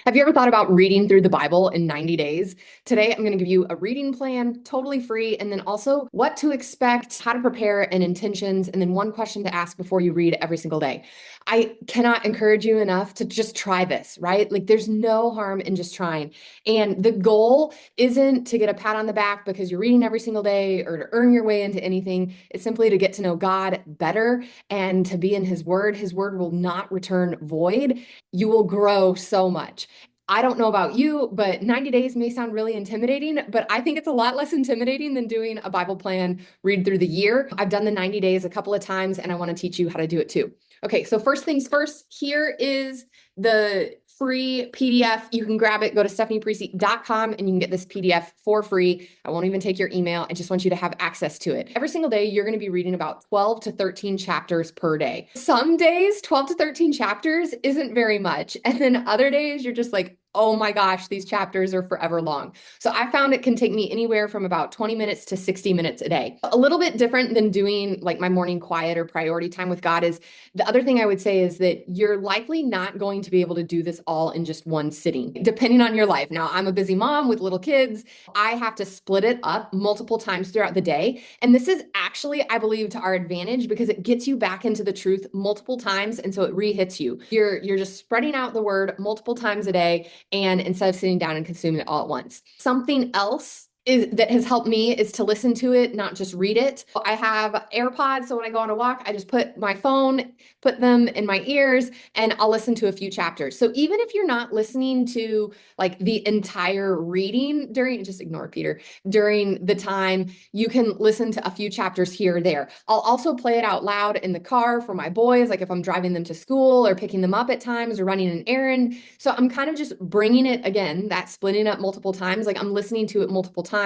Have you ever thought about reading through the Bible in 90 days? Today, I'm going to give you a reading plan, totally free, and then also what to expect, how to prepare, and intentions, and then one question to ask before you read every single day. I cannot encourage you enough to just try this, right? Like, there's no harm in just trying. And the goal isn't to get a pat on the back because you're reading every single day or to earn your way into anything. It's simply to get to know God better and to be in His Word. His Word will not return void. You will grow so much. I don't know about you, but 90 days may sound really intimidating, but I think it's a lot less intimidating than doing a Bible plan read through the year. I've done the 90 days a couple of times, and I want to teach you how to do it too. Okay, so first things first, here is the free PDF. You can grab it, go to stephanieparisi.com, and you can get this PDF for free. I won't even take your email. I just want you to have access to it. Every single day, you're going to be reading about 12 to 13 chapters per day. Some days, 12 to 13 chapters isn't very much. And then other days, you're just like, oh my gosh, these chapters are forever long. So I found it can take me anywhere from about 20 minutes to 60 minutes a day. A little bit different than doing like my morning quiet or priority time with God is the other thing I would say is that you're likely not going to be able to do this all in just one sitting, depending on your life. Now, I'm a busy mom with little kids. I have to split it up multiple times throughout the day. And this is actually, I believe, to our advantage because it gets you back into the truth multiple times. And so it re-hits you. You're just spreading out the word multiple times a day. And instead of sitting down and consuming it all at once. Something else that has helped me is to listen to it, not just read it. I have AirPods, so when I go on a walk, I just put my phone, put them in my ears, and I'll listen to a few chapters. So even if you're not listening to like the entire reading just ignore Peter, during the time, you can listen to a few chapters here or there. I'll also play it out loud in the car for my boys, like if I'm driving them to school or picking them up at times or running an errand. So I'm kind of just bringing it again, that splitting up multiple times, like I'm listening to it multiple times.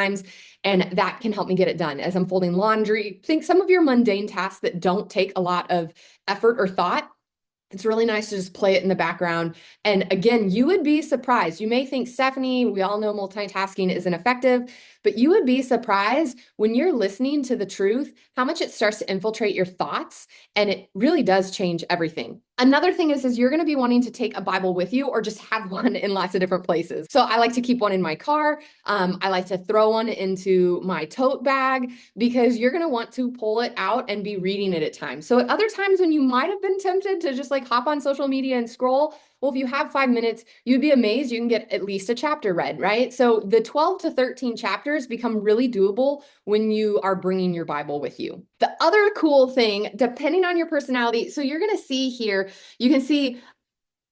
And that can help me get it done as I'm folding laundry. Think some of your mundane tasks that don't take a lot of effort or thought. It's really nice to just play it in the background. And again, you would be surprised. You may think, Stephanie, we all know multitasking isn't effective, but you would be surprised when you're listening to the truth, how much it starts to infiltrate your thoughts. And it really does change everything. Another thing is you're going to be wanting to take a Bible with you or just have one in lots of different places. So I like to keep one in my car. I like to throw one into my tote bag because you're going to want to pull it out and be reading it at times. So at other times when you might have been tempted to just like hop on social media and scroll, well, if you have 5 minutes, you'd be amazed you can get at least a chapter read, right? So the 12 to 13 chapters become really doable when you are bringing your Bible with you. The other cool thing, depending on your personality, so you're going to see here, you can see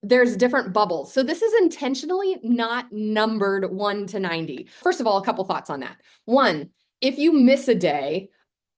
there's different bubbles. So this is intentionally not numbered 1 to 90. First of all, a couple thoughts on that. One, if you miss a day,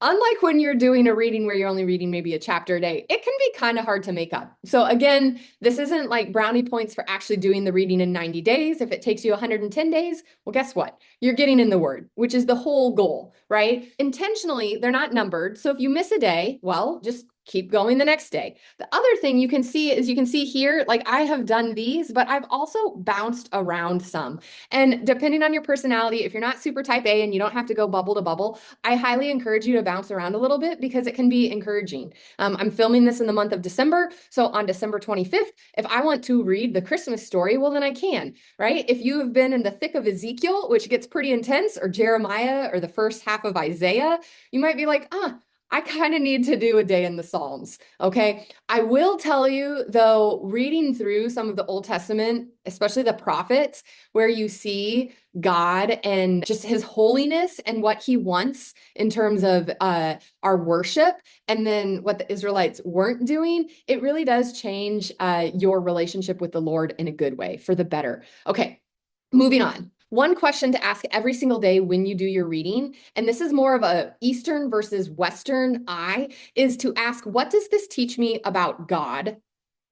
unlike when you're doing a reading where you're only reading maybe a chapter a day, it can be kind of hard to make up. So again, this isn't like brownie points for actually doing the reading in 90 days. If it takes you 110 days, well, guess what? You're getting in the Word, which is the whole goal, right? Intentionally, they're not numbered. So if you miss a day, well, just keep going the next day. The other thing you can see is you can see here, like I have done these, but I've also bounced around some. And depending on your personality, if you're not super type A and you don't have to go bubble to bubble, I highly encourage you to bounce around a little bit because it can be encouraging. I'm filming this in the month of December. So on December 25th, if I want to read the Christmas story, well, then I can, right? If you have been in the thick of Ezekiel, which gets pretty intense, or Jeremiah, or the first half of Isaiah, you might be like, I kind of need to do a day in the Psalms, okay? I will tell you, though, reading through some of the Old Testament, especially the prophets, where you see God and just his holiness and what he wants in terms of our worship, and then what the Israelites weren't doing, it really does change your relationship with the Lord in a good way, for the better. Okay, moving on. One question to ask every single day when you do your reading, and this is more of a Eastern versus Western eye, is to ask, what does this teach me about God?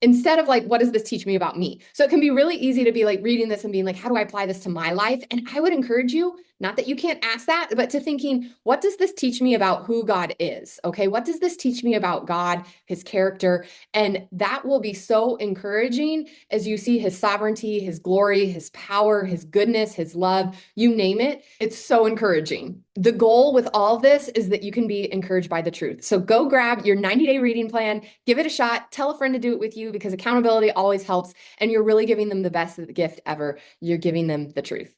Instead of like, what does this teach me about me? So it can be really easy to be like reading this and being like, how do I apply this to my life? And I would encourage you, not that you can't ask that, but to thinking, what does this teach me about who God is? Okay, what does this teach me about God, his character? And that will be so encouraging as you see his sovereignty, his glory, his power, his goodness, his love, you name it. It's so encouraging. The goal with all of this is that you can be encouraged by the truth. So go grab your 90-day reading plan, give it a shot, tell a friend to do it with you because accountability always helps. And you're really giving them the best gift ever. You're giving them the truth.